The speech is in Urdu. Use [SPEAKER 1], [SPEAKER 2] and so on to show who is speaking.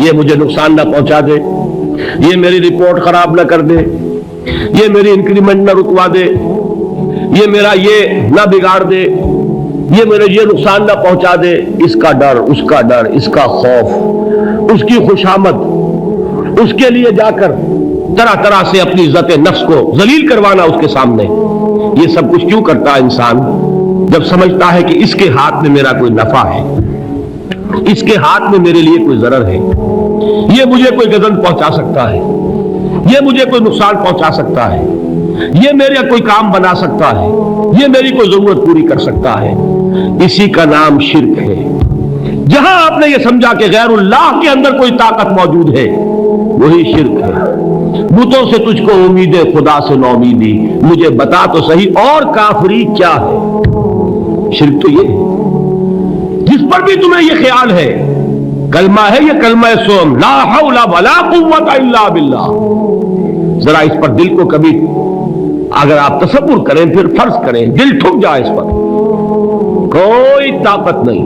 [SPEAKER 1] یہ مجھے نقصان نہ پہنچا دے، یہ میری رپورٹ خراب نہ کر دے، یہ میری انکریمنٹ نہ رکوا دے، یہ میرا یہ نہ بگاڑ دے، یہ میرے یہ نقصان نہ پہنچا دے۔ اس کا ڈر، اس کا ڈر، اس کا خوف، اس کی خوشامد، اس کے لیے جا کر طرح طرح سے اپنی عزت نفس کو ذلیل کروانا اس کے سامنے، یہ سب کچھ کیوں کرتا ہے انسان؟ جب سمجھتا ہے کہ اس کے ہاتھ میں میرا کوئی نفع ہے، اس کے ہاتھ میں میرے لیے کوئی ضرر ہے، یہ مجھے کوئی گزن پہنچا سکتا ہے، یہ مجھے کوئی نقصان پہنچا سکتا ہے، یہ میرا کوئی کام بنا سکتا ہے، یہ میری کوئی ضرورت پوری کر سکتا ہے، اسی کا نام شرک ہے۔ جہاں آپ نے یہ سمجھا کہ غیر اللہ کے اندر کوئی طاقت موجود ہے، وہی شرک ہے۔ بتوں سے تجھ کو امید ہے، خدا سے نومیدی، مجھے بتا تو صحیح اور کافری کیا ہے؟ شرک تو یہ ہے۔ جس پر بھی تمہیں یہ خیال ہے، کلمہ ہے یہ کلمہ سوم، لا حول ولا قوت الا باللہ، ذرا اس پر دل کو کبھی اگر آپ تصور کریں، پھر فرض کریں، دل ٹھک جائے، اس پر کوئی طاقت نہیں،